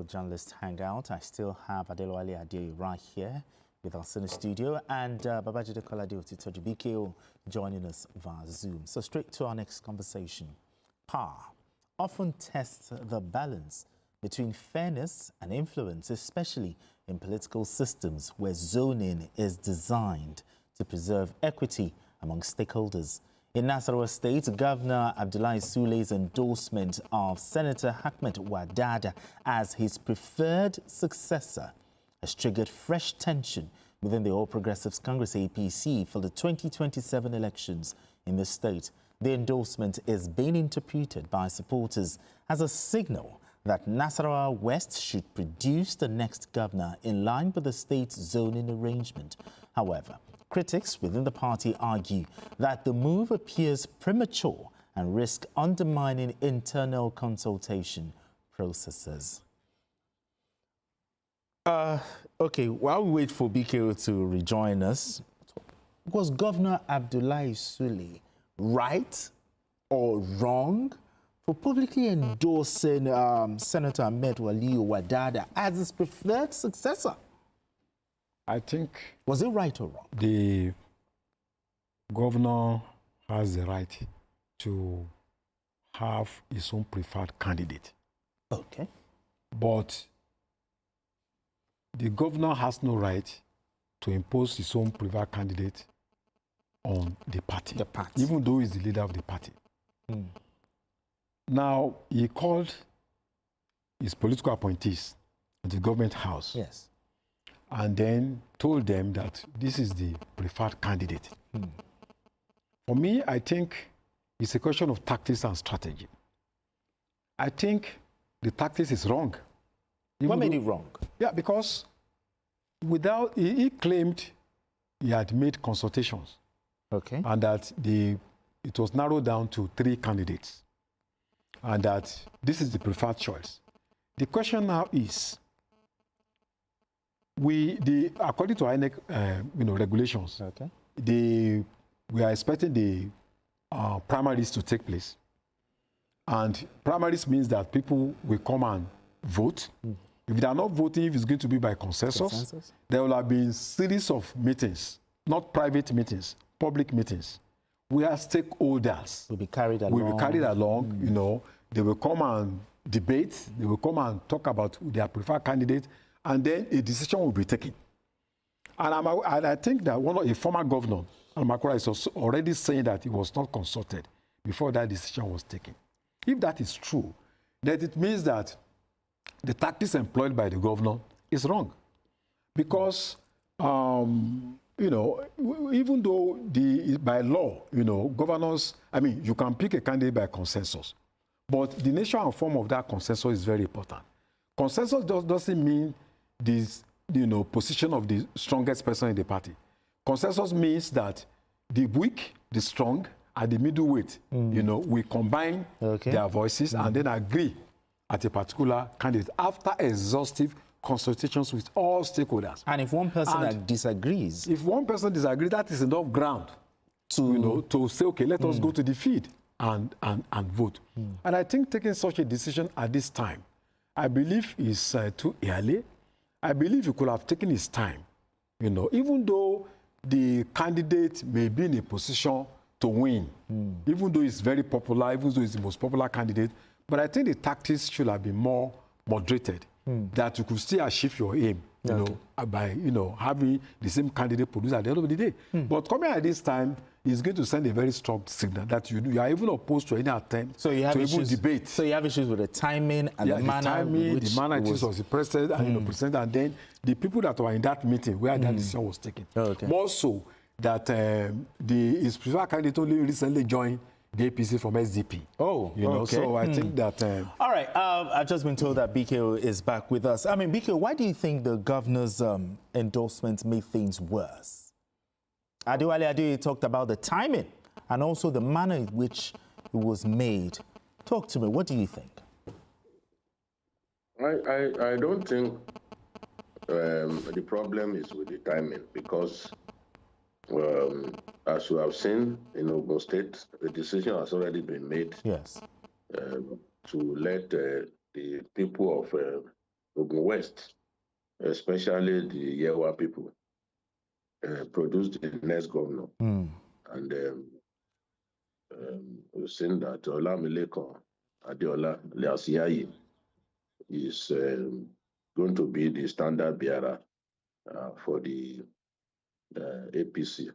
Journalist hangout. I still have Adewale Adeoye right here with us in the studio, and Babajide Kolade Otitoju BKO joining us via Zoom. So straight to our next conversation. Power often tests the balance between fairness and influence, especially in political systems where zoning is designed to preserve equity among stakeholders. In Nasarawa State, Governor Abdullahi Sule's endorsement of Senator Ahmed Wadada as his preferred successor has triggered fresh tension within the All Progressives Congress APC for the 2027 elections in the state. The endorsement is being interpreted by supporters as a signal that Nasarawa West should produce the next governor in line with the state's zoning arrangement. However, critics within the party argue that the move appears premature and risks undermining internal consultation processes. Okay, while we wait for BKO to rejoin us, was Governor Abdullahi Sule right or wrong for publicly endorsing Senator Ahmed Wadada as his preferred successor? I think... Was it right or wrong? The governor has the right to have his own preferred candidate. Okay. But the governor has no right to impose his own preferred candidate on the party. The party. Even though he's the leader of the party. Now, he called his political appointees at the government house. Yes. And then told them that this is the preferred candidate. For me, I think it's a question of tactics and strategy. I think the tactics is wrong. What made it wrong? Yeah, because he claimed he had made consultations. Okay. And that it was narrowed down to 3 candidates. And that this is the preferred choice. The question now is, according to INEC regulations, okay, we are expecting the primaries to take place. And primaries means that people will come and vote. If they are not voting, if it's going to be by consensus, there will have been series of meetings, not private meetings, public meetings, where stakeholders will be carried along. They will come and debate, they will come and talk about their preferred candidate, and then a decision will be taken. And I think that a former governor, Almakura, is already saying that he was not consulted before that decision was taken. If that is true, then it means that the tactics employed by the governor is wrong. Because, even though by law, governors, you can pick a candidate by consensus, but the nature and form of that consensus is very important. Consensus doesn't mean this, position of the strongest person in the party. Consensus means that the weak, the strong, and the middleweight, we combine their voices and then agree at a particular candidate after exhaustive consultations with all stakeholders. And if one person disagrees? If one person disagrees, that is enough ground to say, okay, let us go to the field and vote. And I think taking such a decision at this time, I believe is too early. I believe he could have taken his time, even though the candidate may be in a position to win, even though he's very popular, even though he's the most popular candidate. But I think the tactics should have been more moderated, that you could still achieve your aim, by having the same candidate produced at the end of the day. But coming at this time is going to send a very strong signal that you are even opposed to any attempt to even debate. So you have issues with the timing and the manner the manner it was presented and then the people that were in that meeting where that decision was taken. More so that his preferred candidate only recently joined the APC from SDP. So I think that... All right, I've just been told that BKO is back with us. BKO, why do you think the governor's endorsement made things worse? Adewale Adeoye talked about the timing and also the manner in which it was made. Talk to me, what do you think? I don't think the problem is with the timing because as you have seen in Ogun State, the decision has already been made. Yes. To let the people of Ogun West, especially the Yewa people, produced the next governor. And we've seen that Olamilekan Adeola Leasiayi is going to be the standard bearer for the APC,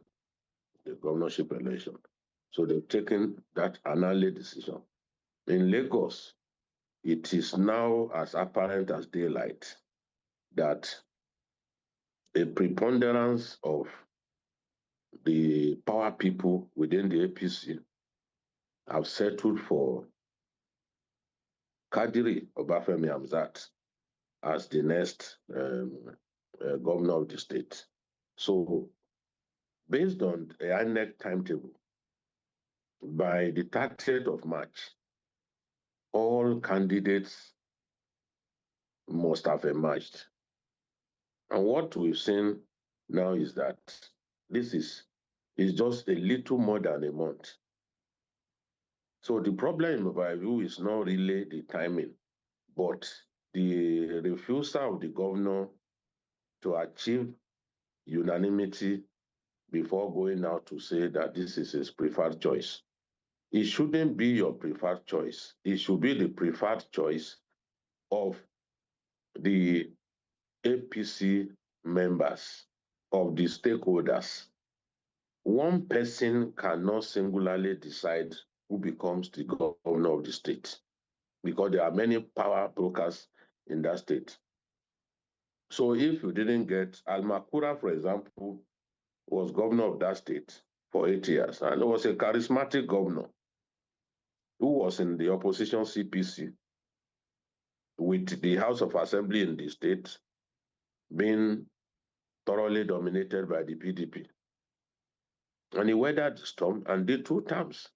the governorship election. So they've taken that early decision. In Lagos, it is now as apparent as daylight that a preponderance of the power people within the APC have settled for Kadiri Obafemi Hamzat as the next governor of the state. So, based on the INEC timetable, by the 30th of March, all candidates must have emerged. And what we've seen now is that this is just a little more than a month. So the problem, in my view, is not really the timing, but the refusal of the governor to achieve unanimity before going out to say that this is his preferred choice. It shouldn't be your preferred choice. It should be the preferred choice of the APC members, of the stakeholders. One person cannot singularly decide who becomes the governor of the state, because there are many power brokers in that state. So if you didn't get Almakura, for example, was governor of that state for 8 years, and he was a charismatic governor who was in the opposition CPC, with the House of Assembly in the state being thoroughly dominated by the PDP. And he weathered the storm and did 2 terms.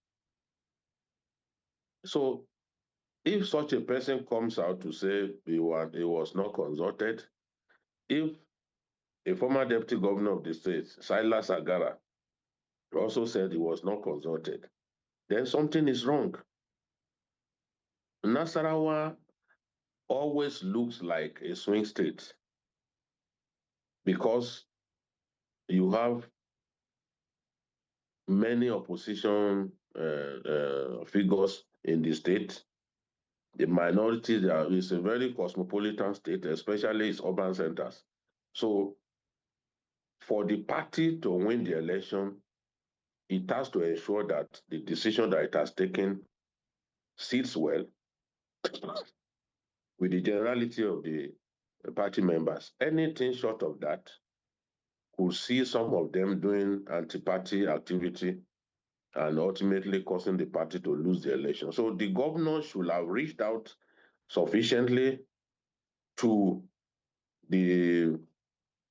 So if such a person comes out to say he was not consulted, if a former deputy governor of the state, Silas Agara, also said he was not consulted, then something is wrong. Nasarawa always looks like a swing state because you have many opposition figures in the state. The minority there is a very cosmopolitan state, especially its urban centers. So for the party to win the election, it has to ensure that the decision that it has taken sits well with the generality of the party members. Anything short of that could see some of them doing anti-party activity and ultimately causing the party to lose the election. So the governor should have reached out sufficiently to the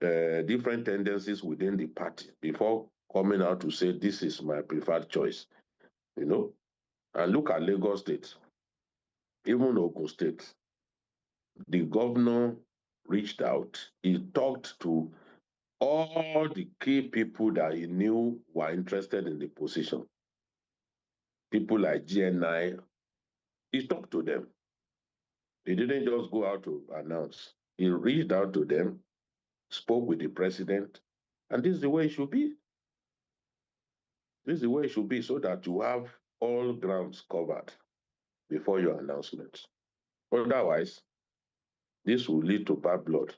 different tendencies within the party before coming out to say, this is my preferred choice, And look at Lagos State, even Ogun State. The governor reached out. He talked to all the key people that he knew were interested in the position. People like GNI, he talked to them. He didn't just go out to announce. He reached out to them, spoke with the president, and this is the way it should be. This is the way it should be, so that you have all grounds covered before your announcement. Otherwise, this will lead to bad blood.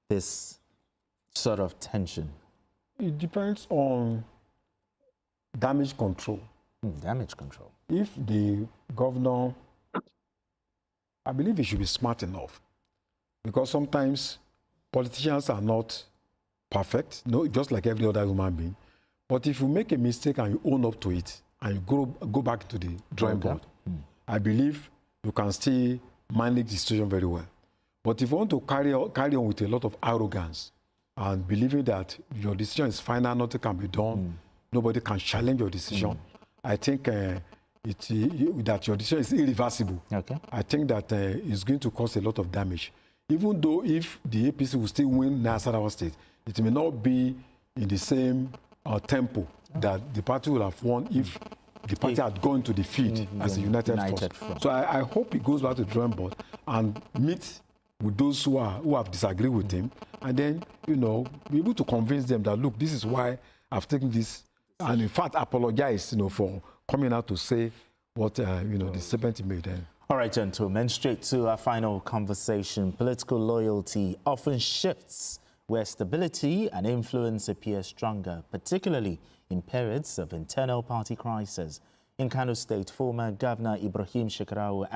This sort of tension? It depends on damage control. Damage control. If the governor, I believe he should be smart enough, because sometimes politicians are not perfect, just like every other human being. But if you make a mistake and you own up to it, and you go back to the drawing board, I believe you can still manage the situation very well. But if you want to carry on with a lot of arrogance and believing that your decision is final, nothing can be done, nobody can challenge your decision, I think that your decision is irreversible. Okay. I think that it's going to cause a lot of damage. Even though if the APC will still win Nasarawa State, it may not be in the same tempo that the party would have won if the party had gone to the field as a united force. front. So I hope he goes back to the drawing board and meet with those who have disagreed with him, and then, you know, be able to convince them that, look, this is why I've taken this, and in fact apologize, you know, for coming out to say what, you know, the statement he made then. All right, gentlemen, straight to our final conversation. Political loyalty often shifts where stability and influence appear stronger, particularly in periods of internal party crisis. In Kano State, former Governor Ibrahim Shekarawa